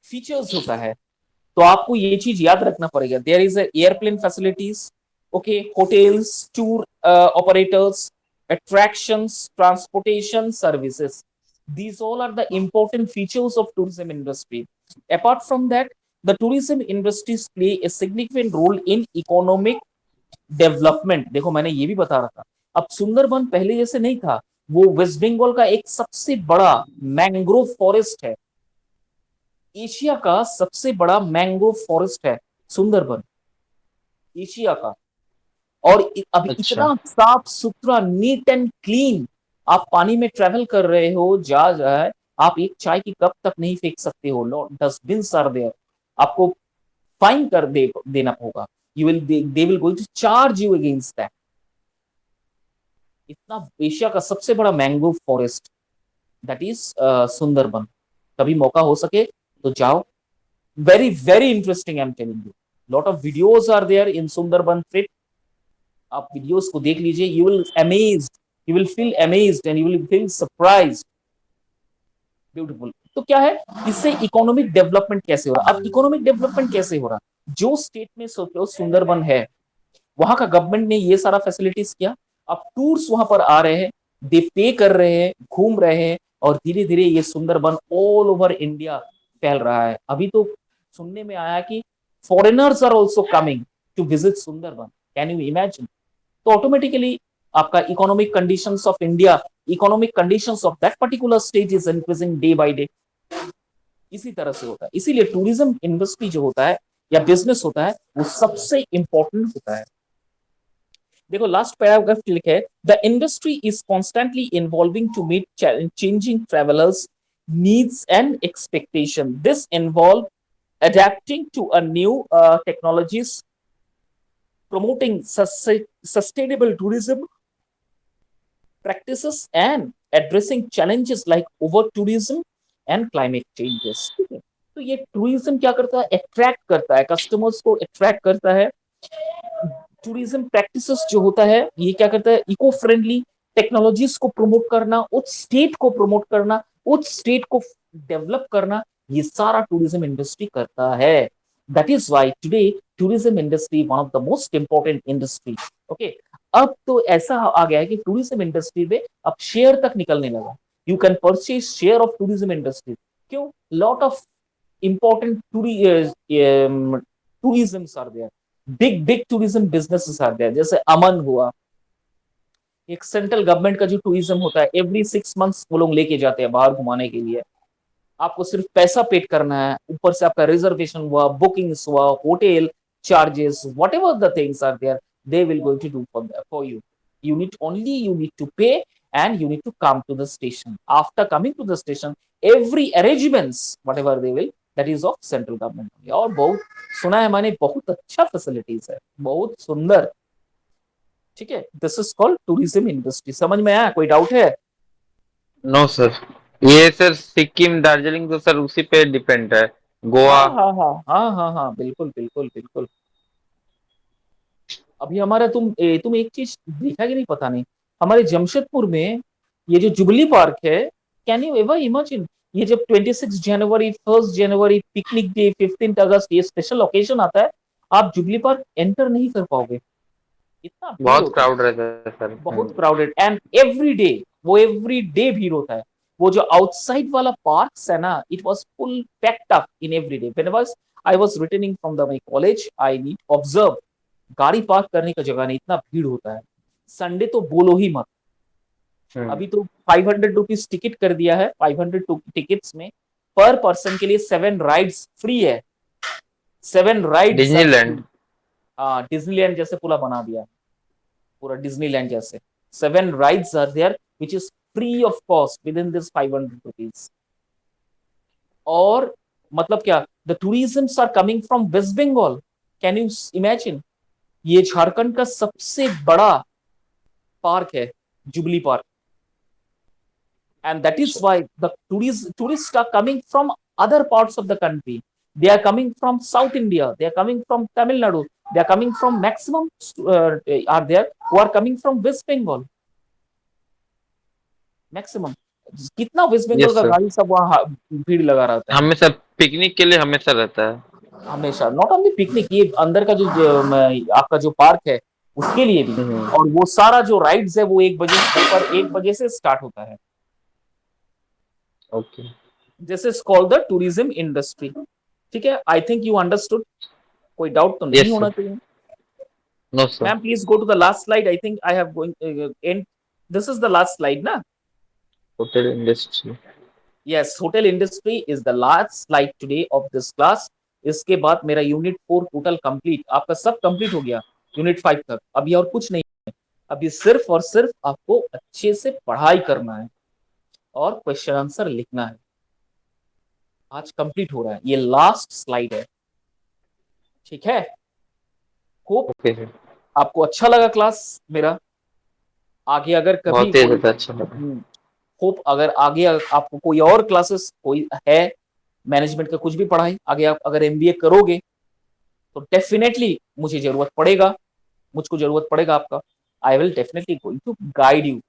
फीचर्स होता है, तो आपको ये चीज याद रखना पड़ेगा. There is airplane facilities, okay, hotels, tour operators, attractions, transportation services. These all are the important features of tourism industry. Apart from that, the tourism industries play a significant role in economic development. देखो मैंने ये भी बता रहा था, अब सुंदरबन पहले जैसे नहीं था. वो वेस्ट बंगाल का एक सबसे बड़ा मैंग्रोव फॉरेस्ट है. एशिया का सबसे बड़ा मैंग्रोव फॉरेस्ट है सुंदरबन, एशिया का. और अभी अच्छा. इतना साफ सुथरा, नीट एंड क्लीन. आप पानी में ट्रेवल कर रहे हो, जा जाए, आप एक चाय की कप तक नहीं फेंक सकते हो. Dustbin are there. आपको फाइन देना होगा. You will they will going to charge you against that. इतना एशिया का सबसे बड़ा mangrove forest, that is Sundarban. कभी मौका हो सके तो जाओ. Very very interesting, I am telling you. Lot of videos are there in Sundarban trip. आप वीडियोस को देख लीजिए. You will amazed, you will feel amazed and you will feel surprised. Beautiful. तो क्या है, इससे इकोनॉमिक डेवलपमेंट कैसे हो रहा? अब इकोनॉमिक डेवलपमेंट कैसे हो रहा? जो स्टेट में सोचो सुंदरबन है, वहां का गवर्नमेंट ने ये सारा फैसिलिटीज किया, अब टूर्स वहां पर आ रहे हैं, दे पे कर रहे हैं, घूम रहे हैं, और धीरे धीरे ये सुंदरबन ऑल ओवर इंडिया फैल रहा है। अभी तो सुनने में आया कि foreigners are also coming to visit Sundarban. Can you imagine? तो ऑटोमेटिकली आपका economic conditions of India, economic conditions of that particular state is increasing day by day. इसी तरह से होता है, इसीलिए टूरिज्म इंडस्ट्री जो होता है या बिजनेस होता है, वो सबसे इंपॉर्टेंट होता है। देखो लास्ट पैराग्राफ लिखा है, the industry is constantly involving to meet changing travellers needs and expectation. This involve adapting to a new technologies, promoting sustainable tourism practices, and addressing challenges like over tourism and climate changes। ठीक है, तो ये tourism क्या करता है? Attract करता है, customers को अट्रैक्ट करता है। टूरिज्म प्रैक्टिसेस जो होता है, ये क्या करता है? इको फ्रेंडली टेक्नोलॉजीज को प्रमोट करना, उस स्टेट को प्रमोट करना, उस स्टेट को डेवलप करना, ये सारा टूरिज्म इंडस्ट्री करता है। That is why today tourism industry one of the most important industry. Okay, अब तो ऐसा आ गया है कि टूरिज्म इंडस्ट्री में अब शेयर तक निकलने लगा। You can purchase share of tourism industry. क्यों? Lot of important tourism are there, big big tourism businesses are there, जैसे अमन हुआ, एक सेंट्रल गवर्नमेंट का जो टूरिज्म होता है, एवरी 6 मंथ्स वो लोग लेके जाते हैं बाहर घुमाने के लिए। आपको सिर्फ पैसा पेड करना है, ऊपर से आपका रिजर्वेशन हुआ, बुकिंग्स हुआ, hotel charges, what ever the things are there, they will going to do for you. You need to pay, and you need to come to the station. After coming to the station, every arrangements whatever they will, that is of central government। और बहुत सुना है मैंने, बहुत अच्छा facilities है, बहुत सुंदर। ठीक है, this is called tourism industry. समझ में आया? कोई डाउट है? नो सर, ये सर सिक्किम दार्जिलिंग तो सर उसी पे डिपेंड है, हाँ गोवा। हाँ हाँ हाँ हाँ हाँ, बिल्कुल बिल्कुल बिल्कुल। अभी हमारा तुम एक चीज देखा कि नहीं पता नहीं, हमारे जमशेदपुर में ये जो जुबली पार्क है, कैन यू एवर इमेजिन, ये जब 26 जनवरी, 1 जनवरी, पिकनिक डे, 15 अगस्त, ये स्पेशल ओकेजन आता है, आप जुबली पार्क एंटर नहीं कर पाओगे, इतना भीड़ बहुत होता है। क्राउड रहता है सर। बहुत क्राउडेड, एंड एवरी डे, वो एवरी डे भीड़ होता है। वो जो आउटसाइड वाला पार्क है ना, it was full packed up in every day. When I was returning from the my college, I need observe, गाड़ी पार्क करने का जगह नहीं, इतना भीड़ होता है। संडे तो बोलो ही मत। हम्म। अभी तो 500 रुपीज टिकट कर दिया है, 500 टिकट्स में पर पर्सन के लिए 7 राइड्स फ्री है। 7 rides are free. Disneyland. Disneyland जैसे पूरा बना दिया, पूरा डिज्नीलैंड जैसे। 7 rides are there which is free of cost within this 500 rupees. और मतलब क्या, the tourism are coming from West Bengal. Can you imagine? ये झारखंड का सबसे बड़ा पार्क है, Jubilee Park, and that is why the tourists are coming from other parts of the country। They are coming from South India, they are coming from Tamil Nadu, they are coming from maximum are there who are coming from West Bengal, maximum. कितना waste Bengal yes का sir, गाड़ी सब वहाँ भीड़ लगा रहता है हमेशा पिकनिक के लिए हमेशा रहता है। हमेशा। नॉट ओनली पिकनिक, ये अंदर का आपका जो पार्क है उसके लिए भी। हम्म। और वो सारा जो राइड्स है वो 1 बजे से स्टार्ट होता है। Okay. This is called the tourism industry. ठीक है, आई थिंक यू अंडरस्टूड। कोई डाउट तो नहीं यस होना सर। चाहिए। No sir. Ma'am please go to the last slide. I think I have going end, this is the last slide ना? Hotel industry. Yes, hotel industry is the last slide today of this class. इसके बाद मेरा unit 4 total complete, आपका सब complete हो गया unit 5 तक। अभी और कुछ नहीं है, अभी सिर्फ और सिर्फ आपको अच्छे से पढ़ाई करना है और क्वेश्चन आंसर लिखना है। आज कंप्लीट हो रहा है, ये लास्ट स्लाइड है। ठीक है, होप ओके सर। आपको अच्छा लगा क्लास मेरा। आगे अगर कभी बहुत ही कोई ज्यादा अच्छा लगा। होप, अगर आगे आपको कोई और क्लासेस कोई है, मैनेजमेंट का कुछ भी पढ़ाई आगे आप अगर एमबीए करोगे तो डेफिनेटली मुझे जरूरत पड़ेगा, मुझको जरूरत पड़ेगा आपका। I will definitely going to guide you,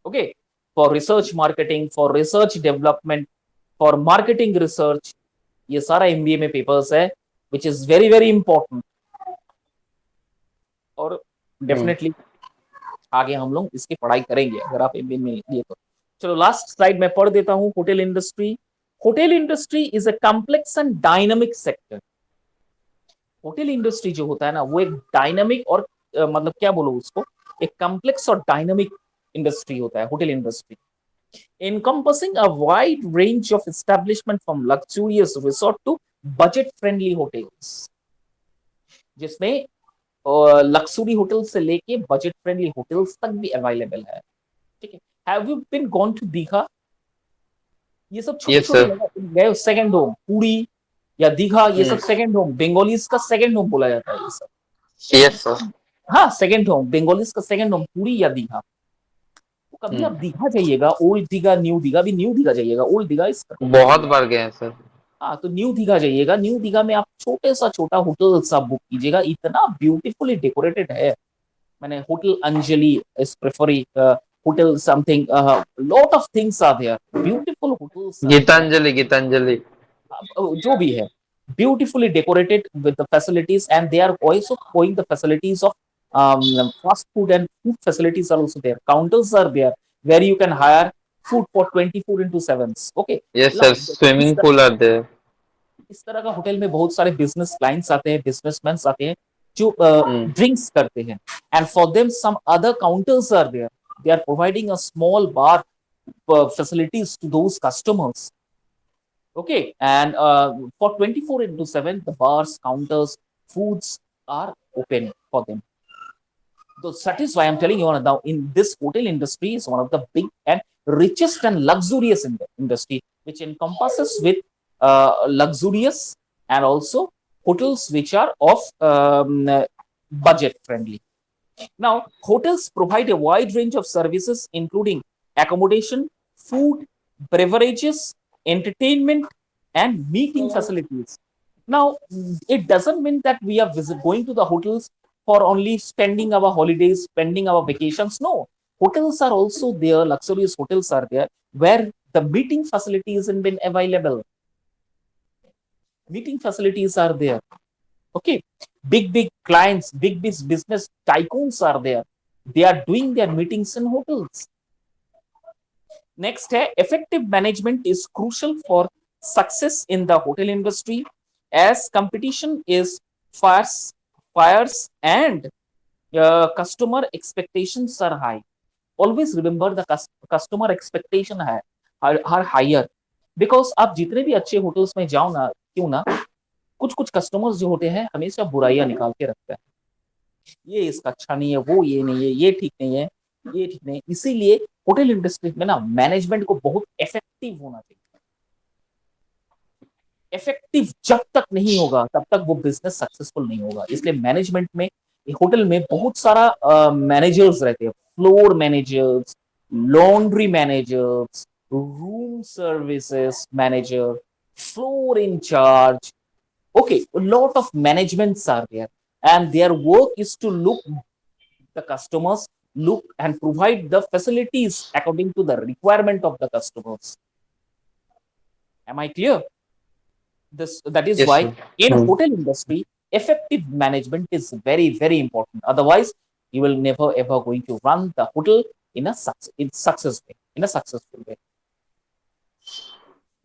okay, for research marketing, for research development, for marketing research, ये सारा एमबीए में पेपर्स है, which is very very important. और हम्म। डेफिनेटली आगे हम लोग इसकी पढ़ाई करेंगे अगर आप एमबीए में लिए तो। चलो लास्ट स्लाइड मैं पढ़ देता हूं। Hotel industry, hotel industry is a complex and dynamic sector. Hotel industry जो होता है ना, वो एक डायनामिक और मतलब क्या बोलो उसको, एक कॉम्प्लेक्स और डायनामिक इंडस्ट्री होता है hotel industry, encompassing a wide range of establishment from luxurious resort to budget friendly hotels, जिसमें लक्सुरी होटल से लेके बजट फ्रेंडली होटल्स तक भी अवेलेबल है। ठीक है। Have you been gone to Digha? ये सब छोटे यस छोटे सर। जगह गए, सेकंड होम पुरी या दीघा, ये सब सेकंड होम, बंगालीज का सेकंड होम बोला जाता है ये सब। ठीक है। Yes sir. हाँ सेकंड होम, बंगालीज का सेकंड होम पुरी या दीघा। तो कभी आप दीघा जाइएगा, ओल्ड दीघा न्यू दीघा, भी न्यू दीघा जाइएगा, ओल्ड दीघा इस बहुत बार गए हैं सर। हाँ तो न्यू दीघा जाइएगा। न्यू दीघा में आप छोटे सा छोटा होटल सब बुक कीजिएगा, इतना ब्यूटीफुली डेकोरेटेड है। मैंने hotel Anjali is preferring hotel something, lot of things are there, beautiful hotels are there, Geetanjali, Geetanjali. जो भी है beautifully decorated with the facilities, and they are also showing the facilities of fast food and food facilities are also there. Counters are there where you can hire food for 24 into 7. Okay. Yes Now, sir, swimming pool are there. इस तरह का hotel में बहुत सारे business clients आते हैं, businessman आते हैं जो हम्म। ड्रिंक्स करते हैं, and for them some other counters are there, they are providing a small bar facilities to those customers. Okay, and for 24 into 7 the bars, counters, foods are open for them. So that is why I'm telling you now, in this hotel industry is one of the big and richest and luxurious industry, which encompasses with luxurious and also hotels which are of budget friendly. Now hotels provide a wide range of services including accommodation, food, beverages, entertainment, and meeting facilities. Now it doesn't mean that we are going to the hotels for only spending our holidays, spending our vacations. No, hotels are also there, luxurious hotels are there where the meeting facilities have been available. Meeting facilities are there. Okay. Big clients, big business tycoons are there, they are doing their meetings in hotels. Next है, effective management is crucial for success in the hotel industry as competition is fierce, fires and customer expectations are high. Always remember the customer expectation are higher, because आप जितने भी अच्छे hotels में जाओ ना क्यों ना, कुछ कुछ कस्टमर्स जो होते हैं हमेशा बुराइयां निकाल के रखते हैं, ये इसका अच्छा नहीं है, वो ये नहीं है, ये ठीक नहीं है, ये ठीक नहीं है। इसीलिए होटल इंडस्ट्री में ना मैनेजमेंट को बहुत इफेक्टिव होना चाहिए। इफेक्टिव जब तक नहीं होगा तब तक वो बिजनेस सक्सेसफुल नहीं होगा। इसलिए मैनेजमेंट में, होटल में बहुत सारा मैनेजर्स रहते हैं, floor managers, laundry managers, room services manager, floor incharge. Okay, a lot of managements are there, and their work is to look the customers, look and provide the facilities according to the requirement of the customers. Am I clear? This that is yes why sir. in hotel industry effective management is very very important. Otherwise, you will never ever going to run the hotel in a successful way.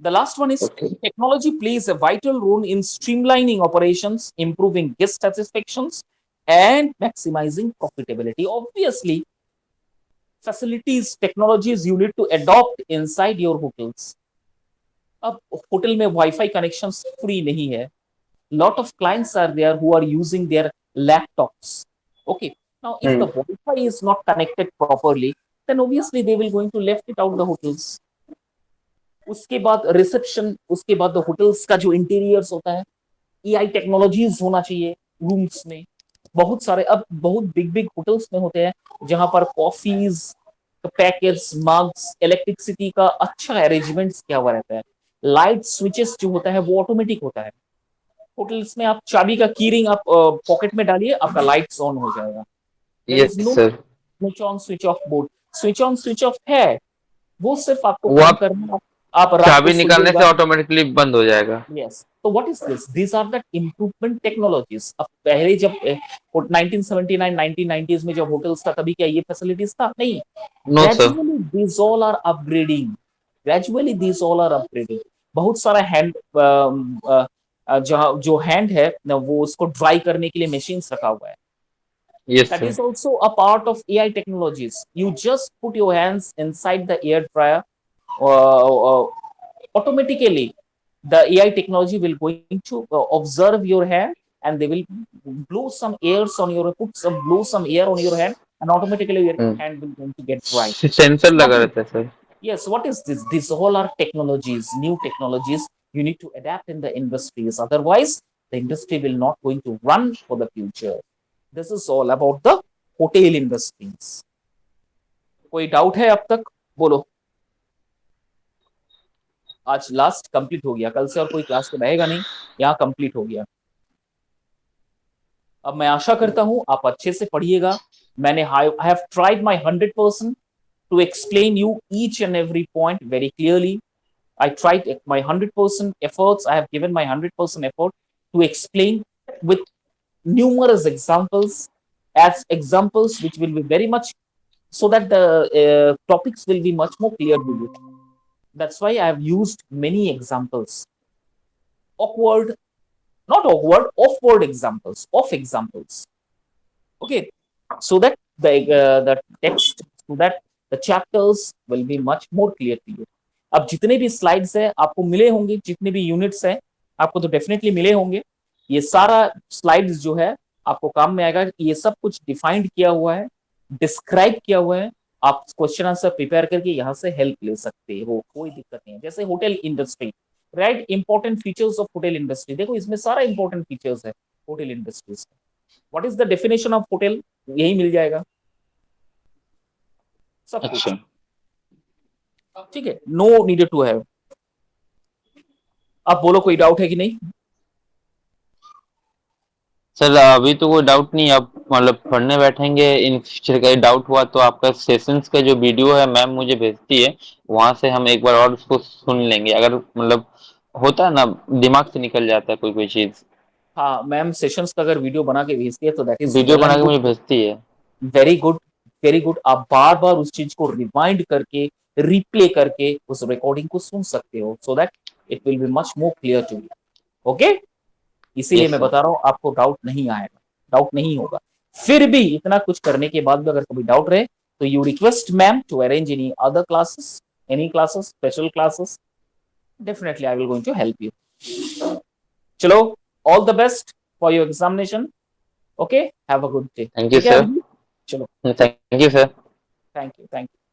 The last one is okay. technology plays a vital role in streamlining operations, improving guest satisfactions, and maximizing profitability. Obviously, facilities, technologies you need to adopt inside your hotels. अब hotel में wifi connection free नहीं है. Lot of clients are there who are using their laptops. Okay. Now, if the Wi-Fi is not connected properly, then obviously they will going to left it out the hotels. उसके बाद reception, उसके बाद hotels का जो interiors होता है, AI technologies होना चाहिए रूम्स में. बहुत सारे अब बहुत बिग बिग होटल्स में होते हैं जहां पर कॉफीज, पैकेट्स, मग्स, इलेक्ट्रिसिटी का अच्छा अरेंजमेंट्स किया हुआ रहता है. लाइट स्विचेस जो होता है वो ऑटोमेटिक होता है. होटल्स में आप चाबी का कीरिंग आप पॉकेट में डालिए, आपका लाइट्स ऑन हो जाएगा. There yes is no sir. Switch on switch off board. Switch on switch off है, वो सिर्फ आपको वो काम आप करना आप रात को चाबी निकालने से सोइएगा। ऑटोमेटिकली बंद हो जाएगा। यस, तो what is this, these are the improvement technologies. अब पहले जब 1979 1990s में जब होटल्स था, तभी क्या ये फैसिलिटीज था? नहीं। No sir. Gradually these all are upgrading, gradually these all are upgrading. बहुत सारा हैंड, जहाँ जो हैंड है ना, वो उसको ड्राई करने के लिए मशीन रखा हुआ है। Yes That sir. is also a part of AI technologies. You just put your hands inside the air fryer, automatically the AI technology will going to observe your hand, and they will blow some airs on your, put some, blow some air on your hand, and automatically your hand will going to get dry. Sensor So what लगा is, रहता है sir. yes, what is this? These all are technologies, new technologies. You need to adapt in the industries. Otherwise, the industry will not going to run for the future. This is all about the hotel industries. कोई doubt है अब तक? बोलो। आज last complete हो गया, कल से और कोई क्लास तो रहेगा नहीं, यहाँ कंप्लीट हो गया। अब मैं आशा करता हूं आप अच्छे से पढ़िएगा। मैंने I have tried my 100% to explain you each and every point very clearly. I tried my 100% efforts. I have given my 100% effort to explain with numerous examples, as examples which will be very much, so that the topics will be much more clear to you. That's why I have used many examples, awkward, not awkward, offward examples, of examples. Okay, so that the text, so that the chapters will be much more clear to you. अब जितने भी slides है आपको मिले होंगे, जितने भी units हैं आपको तो डेफिनेटली मिले होंगे। ये सारा स्लाइड्स जो है आपको काम में आएगा। ये सब कुछ डिफाइंड किया हुआ है, डिस्क्राइब किया हुआ है। आप क्वेश्चन आंसर प्रिपेयर करके यहाँ से हेल्प ले सकते हो, कोई दिक्कत नहीं है। जैसे hotel industry, right, important features of hotel industry, देखो इसमें सारा इंपॉर्टेंट फीचर्स है hotel industries. What is the definition of hotel, यही मिल जाएगा सब कुछ। अच्छा ठीक है, नो नीडेड टू हैव। अब बोलो कोई डाउट है कि नहीं? सर, अभी तो कोई डाउट नहीं। अब मतलब पढ़ने बैठेंगे, इन फ्यूचर का डाउट हुआ तो आपका सेशंस का जो वीडियो है मैम मुझे भेजती है, वहां से हम एक बार और उसको सुन लेंगे। अगर मतलब होता है ना, दिमाग से निकल जाता है कोई कोई चीज। हाँ, मैम सेशंस का अगर वीडियो बना के भेजती है तो दैट इज वीडियो वेल बना एंड के गुड, मुझे भेजती है। Very good, very good. आप बार बार उस चीज को रिमाइंड करके, रिप्ले करके उस रिकॉर्डिंग को सुन सकते हो, so that it will be much more clear to you. Okay, इसीलिए यस मैं सर। बता रहा हूं आपको डाउट नहीं आएगा, डाउट नहीं होगा। फिर भी इतना कुछ करने के बाद भी अगर कभी डाउट रहे तो you request ma'am to arrange any other classes, any classes, special classes. Definitely I will going to help you. चलो, all the best for your examination. Okay, have a good day. Thank you ठीक है sir. Abhijit? चलो, thank you sir. Thank you, thank you.